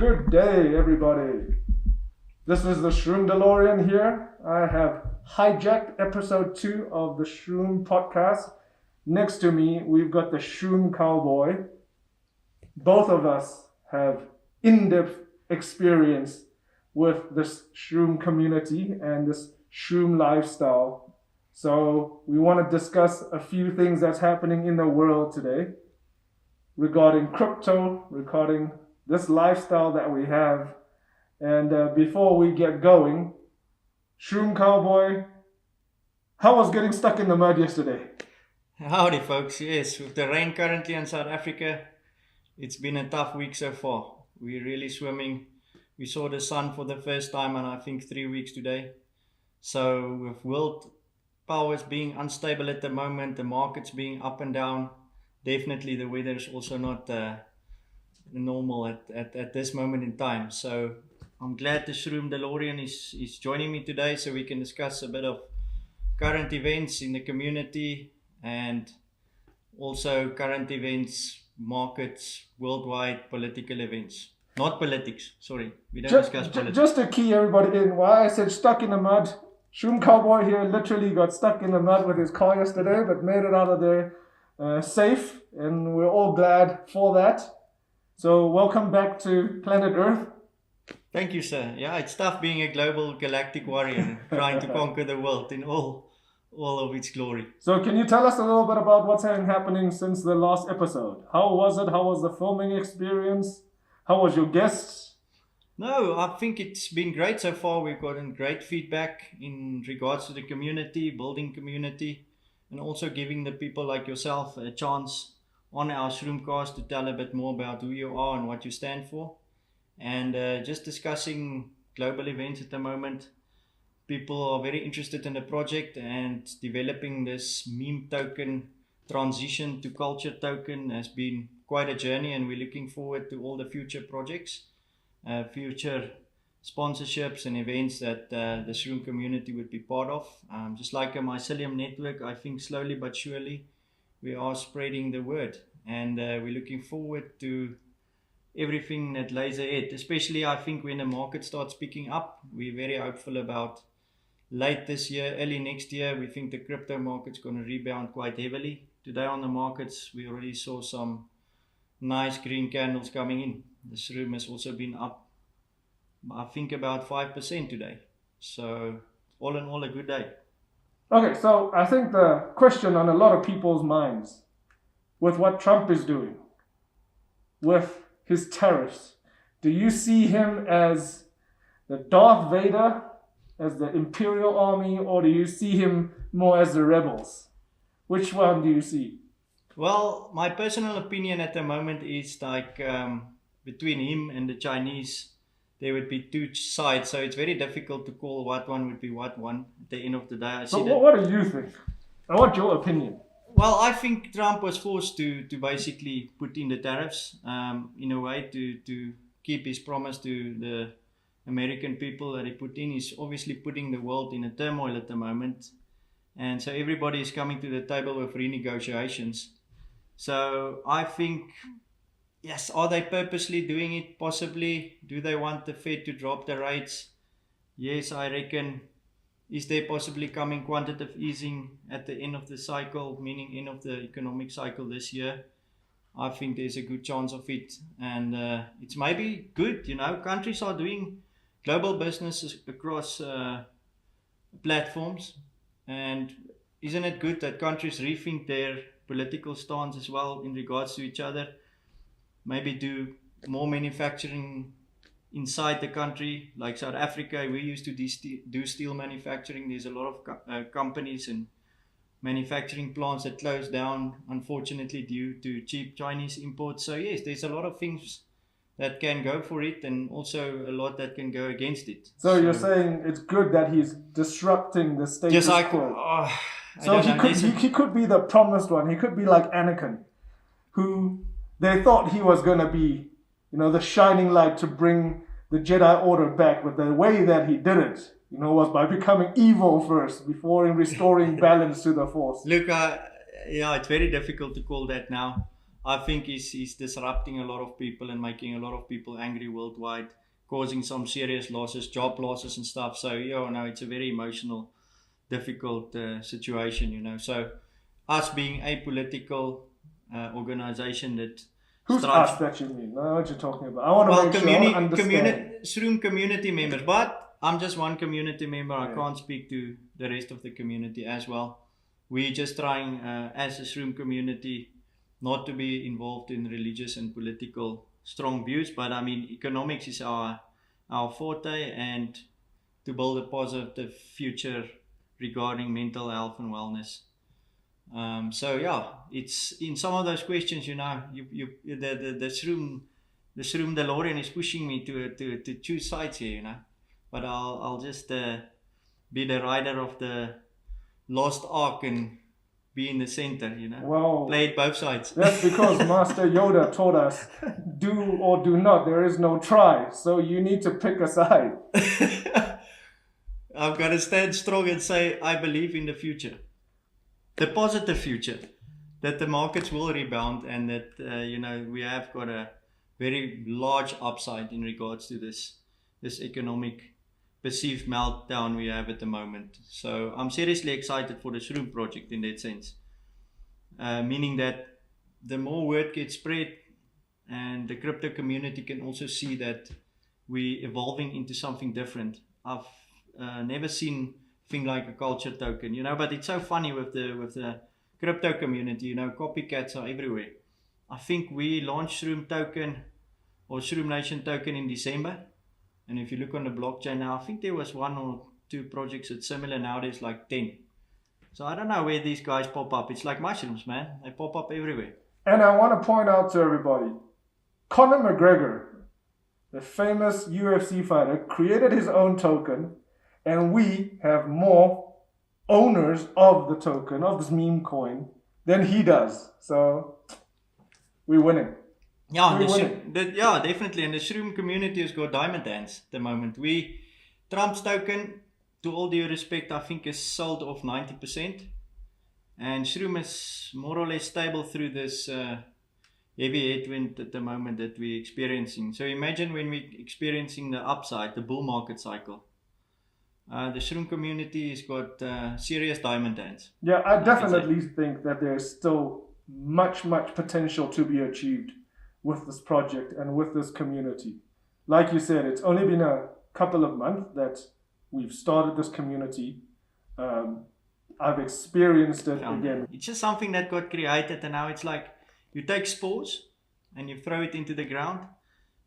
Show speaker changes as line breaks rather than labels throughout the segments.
Good day, everybody. This is the Shroomdelorian here. I have hijacked episode 2 of the Shroom podcast. Next to me, we've got the Shroom Cowboy. Both of us have in-depth experience with this Shroom community and this Shroom lifestyle. So we want to discuss a few things that's happening in the world today regarding crypto, regarding this lifestyle that we have. And before we get going, Shroom Cowboy, how was getting stuck in the mud yesterday?
Howdy folks, yes, with the rain currently in South Africa, it's been a tough week so far. We're really swimming. We saw the sun for the first time in I think 3 weeks today. So with world powers being unstable at the moment, the markets being up and down, definitely the weather is also not normal at this moment in time. So I'm glad the Shroomdelorian is joining me today so we can discuss a bit of current events in the community and also current events, markets, worldwide political events. Not politics, sorry. We don't discuss politics.
Just to key everybody in, why I said stuck in the mud, Shroom Cowboy here literally got stuck in the mud with his car yesterday, but made it out of there safe, and we're all glad for that. So welcome back to planet Earth.
Thank you, sir. Yeah, it's tough being a global galactic warrior trying to conquer the world in all of its glory.
So can you tell us a little bit about what's been happening since the last episode? How was it? How was the filming experience? How was your guests?
No, I think it's been great so far. We've gotten great feedback in regards to the community, building community, and also giving the people like yourself a chance on our Shroomcast to tell a bit more about who you are and what you stand for. And just discussing global events at the moment. People are very interested in the project and developing this meme token transition to culture token has been quite a journey, and we're looking forward to all the future projects, future sponsorships and events that the Shroom community would be part of. Just like a mycelium network, I think slowly but surely we are spreading the word, and we're looking forward to everything that lays ahead, especially I think when the market starts picking up. We're very hopeful about late this year, early next year. We think the crypto market's going to rebound quite heavily. Today on the markets, we already saw some nice green candles coming in. The Shroom has also been up, I think, about 5% today. So all in all, a good day.
Okay, so I think the question on a lot of people's minds with what Trump is doing, with his tariffs, do you see him as the Darth Vader, as the Imperial Army, or do you see him more as the rebels? Which one do you see?
Well, my personal opinion at the moment is like between him and the Chinese, there would be two sides. So it's very difficult to call what one would be what one at the end of the day.
So what do you think? I want your opinion.
Well, I think Trump was forced to basically put in the tariffs in a way to keep his promise to the American people that he put in. He's obviously putting the world in a turmoil at the moment. And so everybody is coming to the table with renegotiations. So I think, yes, are they purposely doing it? Possibly. Do they want the Fed to drop the rates? Yes, I reckon. Is there possibly coming quantitative easing at the end of the cycle, meaning end of the economic cycle this year? I think there's a good chance of it. And it's maybe good, countries are doing global businesses across platforms. And isn't it good that countries rethink their political stance as well in regards to each other? Maybe do more manufacturing inside the country, like South Africa. We used to do steel manufacturing. There's a lot of companies and manufacturing plants that closed down, unfortunately, due to cheap Chinese imports. So yes, there's a lot of things that can go for it, and also a lot that can go against it.
So you're saying it's good that he's disrupting the status quo. So he could be the promised one. He could be like Anakin, who they thought he was going to be, the shining light to bring the Jedi Order back. But the way that he did it, was by becoming evil first before restoring balance to the Force.
Look, it's very difficult to call that now. I think he's disrupting a lot of people and making a lot of people angry worldwide, causing some serious losses, job losses and stuff. So it's a very emotional, difficult situation, So us being a political organization that
Who's
strives.
us that you mean? I know what you're talking about. I want to make sure I understand.
Shroom community members, but I'm just one community member.
Yeah.
I can't speak to the rest of the community as well. We're just trying, as a Shroom community, not to be involved in religious and political strong views, but I mean, economics is our forte, and to build a positive future regarding mental health and wellness. It's in some of those questions, the Shroomdelorian is pushing me to choose sides here, but I'll just be the rider of the lost ark and be in the center,
Well,
play it both sides.
That's because Master Yoda taught us, do or do not, there is no try. So you need to pick a side.
I've got to stand strong and say, I believe in the future. The positive future. That the markets will rebound and that, we have got a very large upside in regards to this economic perceived meltdown we have at the moment. So I'm seriously excited for the Shroom project in that sense. Meaning that the more word gets spread and the crypto community can also see that we're evolving into something different. I've never seen a thing like a culture token, but it's so funny with the crypto community, copycats are everywhere. I think we launched Shroom token or Shroomnation token in December. And if you look on the blockchain now, I think there was 1 or 2 projects that's similar. Now there's like 10. So I don't know where these guys pop up. It's like mushrooms, man. They pop up everywhere.
And I want to point out to everybody, Conor McGregor, the famous UFC fighter, created his own token, and we have more owners of the token, of this meme coin, than he does. So we're winning.
Yeah, definitely. And the Shroom community has got diamond hands at the moment. Trump's token, to all due respect, I think is sold off 90%. And Shroom is more or less stable through this heavy headwind at the moment that we're experiencing. So imagine when we're experiencing the upside, the bull market cycle. The Shroom community has got serious diamond hands.
Yeah, I definitely think that there's still much potential to be achieved with this project and with this community. Like you said, it's only been a couple of months that we've started this community. I've experienced it again.
It's just something that got created, and now it's like you take spores and you throw it into the ground,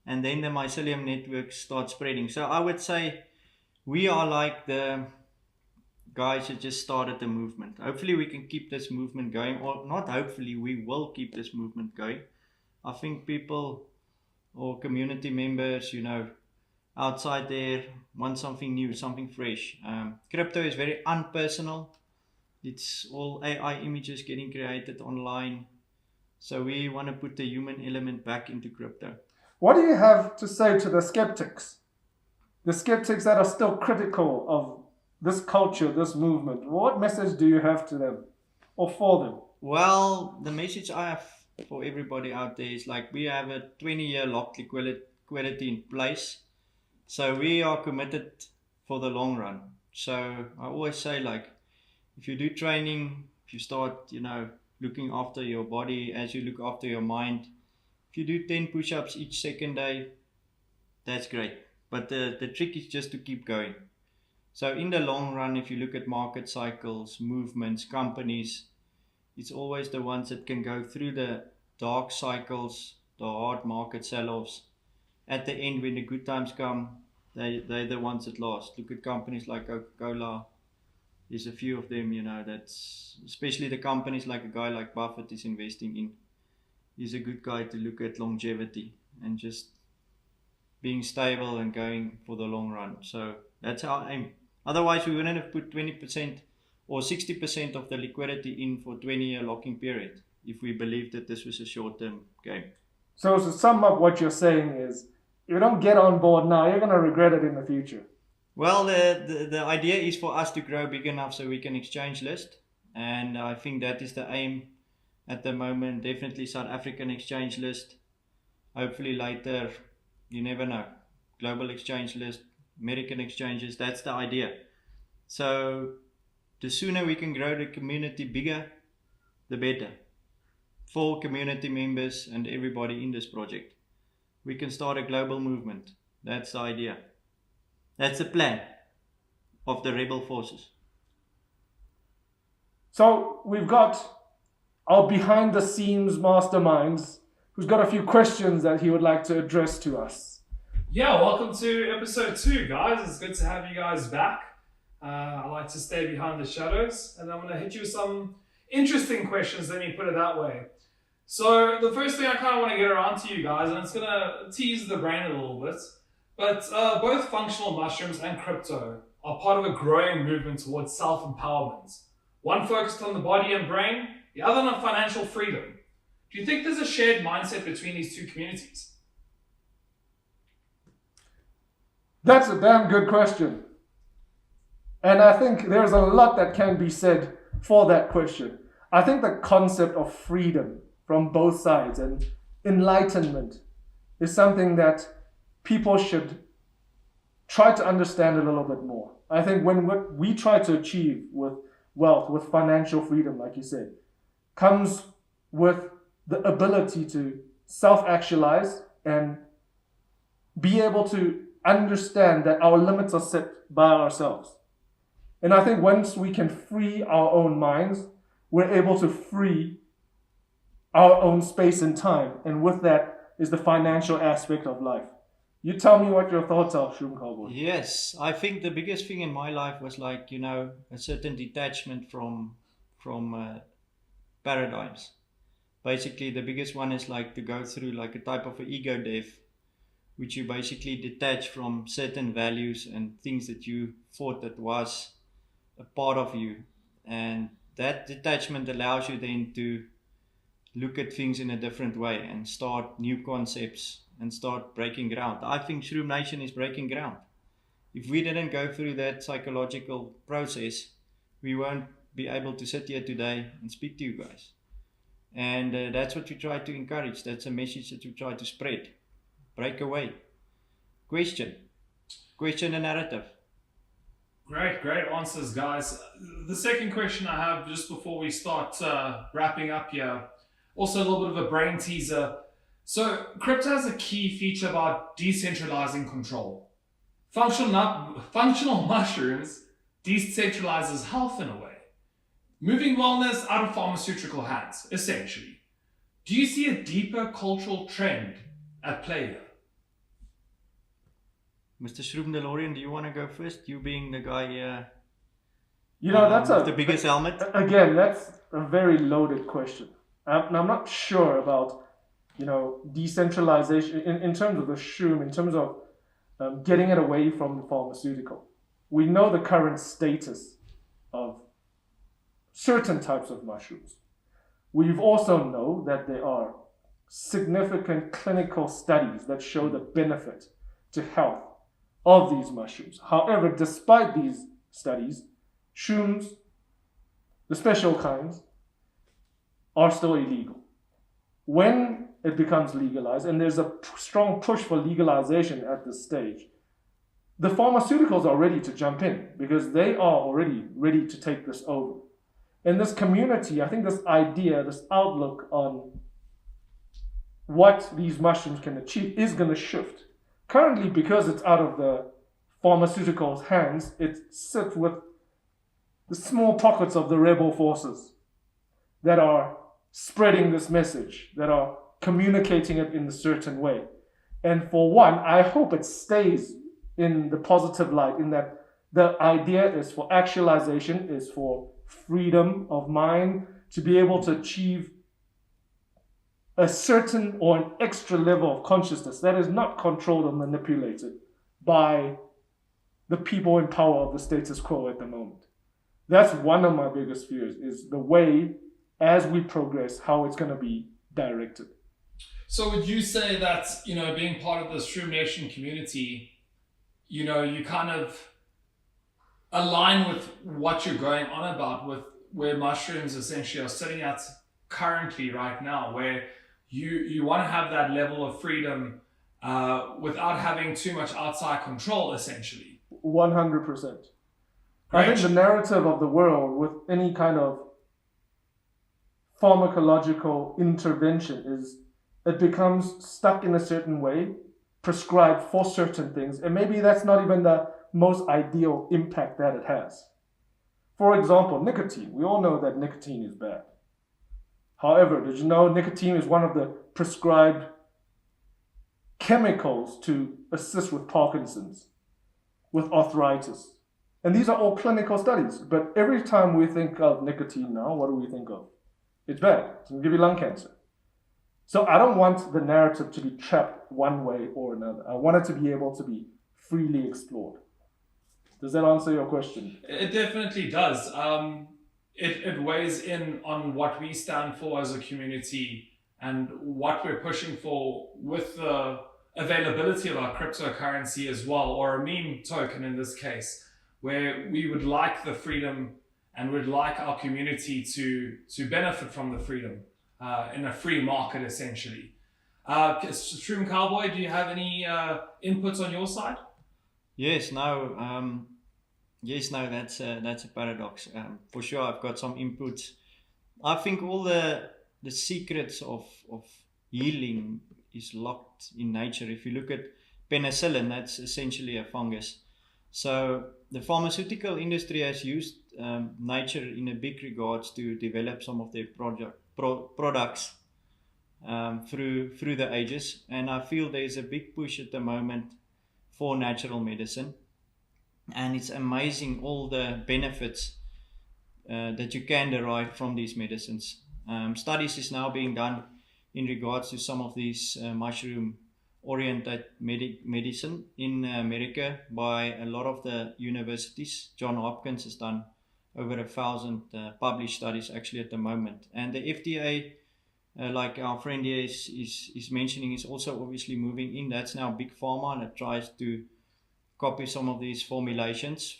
and then the mycelium network starts spreading. So I would say we are like the guys that just started the movement. Hopefully we can keep this movement going, or not hopefully, we will keep this movement going. I think people or community members, outside there want something new, something fresh. Crypto is very unpersonal. It's all AI images getting created online. So we want to put the human element back into crypto.
What do you have to say to the skeptics? The skeptics that are still critical of this culture, this movement. What message do you have to them or for them?
Well, the message I have for everybody out there is like we have a 20-year locked liquidity in place. So we are committed for the long run. So I always say, like, if you do training, if you start, looking after your body as you look after your mind, if you do 10 push-ups each second day, that's great. But the trick is just to keep going. So in the long run, if you look at market cycles, movements, companies, it's always the ones that can go through the dark cycles, the hard market sell-offs. At the end, when the good times come, they're the ones that last. Look at companies like Coca-Cola. There's a few of them, that's especially the companies like a guy like Buffett is investing in. He's a good guy to look at longevity and just being stable and going for the long run. So that's our aim. Otherwise, we wouldn't have put 20% or 60% of the liquidity in for 20-year locking period if we believed that this was a short-term game.
So to sum up, what you're saying is, if you don't get on board now, you're going to regret it in the future.
Well, the idea is for us to grow big enough so we can exchange list. And I think that is the aim at the moment. Definitely South African exchange list. Hopefully later, you never know, global exchange list, American exchanges. That's the idea. So the sooner we can grow the community bigger, the better. For community members and everybody in this project, we can start a global movement. That's the idea. That's the plan of the rebel forces.
So we've got our behind the scenes masterminds who's got a few questions that he would like to address to us.
Yeah, welcome to episode 2, guys. It's good to have you guys back. I like to stay behind the shadows, and I'm going to hit you with some interesting questions, let me put it that way. So the first thing I kind of want to get around to you guys, and it's going to tease the brain a little bit, but both functional mushrooms and crypto are part of a growing movement towards self-empowerment. One focused on the body and brain, the other on financial freedom. Do you think there's a shared mindset between these two communities?
That's a damn good question. And I think there's a lot that can be said for that question. I think the concept of freedom from both sides and enlightenment is something that people should try to understand a little bit more. I think when what we try to achieve with wealth, with financial freedom, like you said, comes with the ability to self-actualize and be able to understand that our limits are set by ourselves. And I think once we can free our own minds, we're able to free our own space and time. And with that is the financial aspect of life. You tell me what your thoughts are, Shroom Cowboy.
Yes, I think the biggest thing in my life was like, a certain detachment from paradigms. Basically, the biggest one is like to go through like a type of an ego death, which you basically detach from certain values and things that you thought that was a part of you. And that detachment allows you then to look at things in a different way and start new concepts and start breaking ground. I think Shroomnation is breaking ground. If we didn't go through that psychological process, we won't be able to sit here today and speak to you guys. And that's what we try to encourage. That's a message that we try to spread. Break away. Question the narrative.
Great answers, guys. The second question I have just before we start wrapping up here, also a little bit of a brain teaser. So crypto has a key feature about decentralizing control. Functional mushrooms decentralizes health in a way, moving wellness out of pharmaceutical hands, essentially. Do you see a deeper cultural trend at play here?
Mr. Shroomdelorian, do you want to go first? You being the guy
That's
with the biggest helmet.
Again, that's a very loaded question. I'm not sure about, decentralization in terms of the shroom, in terms of getting it away from the pharmaceutical. We know the current status of certain types of mushrooms. We've also know that there are significant clinical studies that show the benefit to health of these mushrooms. However, despite these studies, shrooms, the special kinds, are still illegal. When it becomes legalized, and there's a strong push for legalization at this stage, the pharmaceuticals are ready to jump in because they are already ready to take this over. In this community, I think this idea, this outlook on what these mushrooms can achieve is going to shift. Currently, because it's out of the pharmaceuticals' hands, it sits with the small pockets of the rebel forces that are spreading this message, that are communicating it in a certain way. And for one, I hope it stays in the positive light, in that the idea is for actualization, is for freedom of mind, to be able to achieve a certain or an extra level of consciousness that is not controlled or manipulated by the people in power of the status quo at the moment. That's one of my biggest fears, is the way, as we progress, how it's going to be directed.
So would you say that, being part of the Shroomnation community, you kind of align with what you're going on about, with where mushrooms essentially are sitting at currently right now, where you want to have that level of freedom without having too much outside control, essentially.
100%.
Great.
I think the narrative of the world with any kind of pharmacological intervention is it becomes stuck in a certain way, prescribed for certain things, and maybe that's not even the most ideal impact that it has. For example, nicotine. We all know that nicotine is bad. However, did you know nicotine is one of the prescribed chemicals to assist with Parkinson's, with arthritis? And these are all clinical studies. But every time we think of nicotine now, what do we think of? It's bad. It's going to give you lung cancer. So I don't want the narrative to be trapped one way or another. I want it to be able to be freely explored. Does that answer your question?
It definitely does. It weighs in on what we stand for as a community and what we're pushing for with the availability of our cryptocurrency as well, or a meme token in this case, where we would like the freedom and would like our community to benefit from the freedom in a free market, essentially. Shroom Cowboy, do you have any inputs on your side?
Yes, no, that's a paradox. For sure, I've got some inputs. I think all the secrets of healing is locked in nature. If you look at penicillin, that's essentially a fungus. So the pharmaceutical industry has used nature in a big regards to develop some of their products through the ages, and I feel there's a big push at the moment for natural medicine, and it's amazing all the benefits that you can derive from these medicines. Studies is now being done in regards to some of these mushroom oriented medicine in America by a lot of the universities. John Hopkins has done over 1,000 published studies actually at the moment, and the FDA, like our friend here is mentioning, is also obviously moving in. That's now big pharma that tries to copy some of these formulations.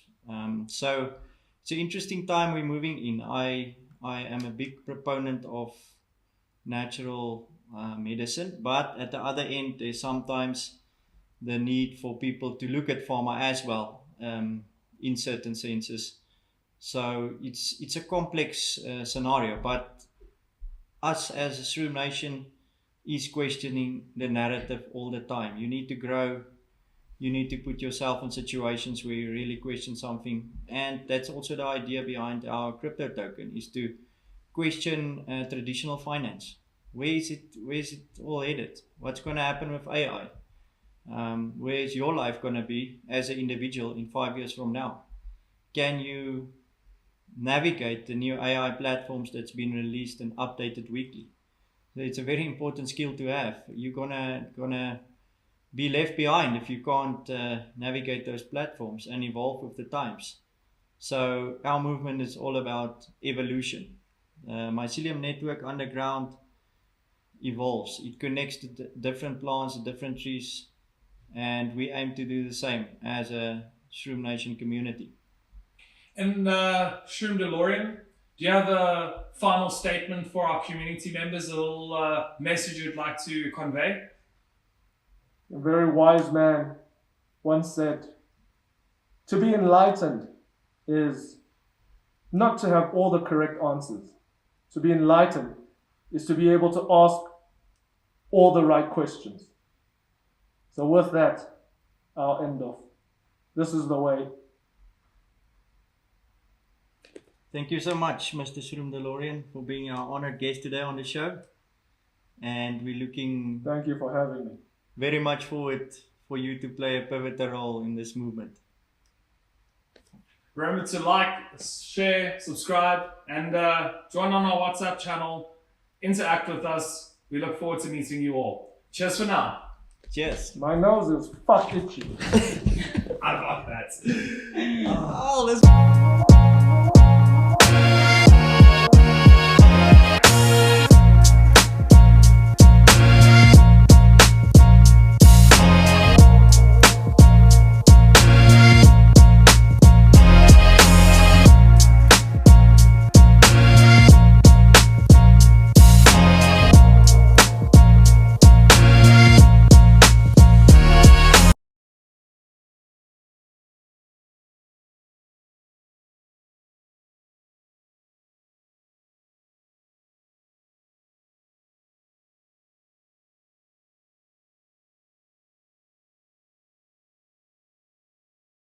So it's an interesting time we're moving in. I am a big proponent of natural medicine, but at the other end there's sometimes the need for people to look at pharma as well, in certain senses. So it's a complex scenario, but us as a Shroomnation is questioning the narrative all the time. You need to grow, you need to put yourself in situations where you really question something, and that's also the idea behind our crypto token, is to question traditional finance. Where is it all headed? What's going to happen with AI? Where is your life going to be as an individual in 5 years from now? Can you navigate the new AI platforms that's been released and updated weekly? It's a very important skill to have. You're gonna be left behind if you can't navigate those platforms and evolve with the times. So our movement is all about evolution. Mycelium network underground evolves. It connects to different plants, different trees, and we aim to do the same as a Shroomnation community.
And Shroomdelorian, do you have a final statement for our community members, a little message you'd like to convey?
A very wise man once said, to be enlightened is not to have all the correct answers. To be enlightened is to be able to ask all the right questions. So with that, I'll end off. This is the way.
Thank you so much, Mr. Shroomdelorian, for being our honored guest today on the show. And we're looking
Thank you for having me.
very much forward for you to play a pivotal role in this movement.
Remember to like, share, subscribe, and join on our WhatsApp channel. Interact with us. We look forward to meeting you all. Cheers for now.
Cheers.
My nose is fuck itchy.
I love that.
Oh, let's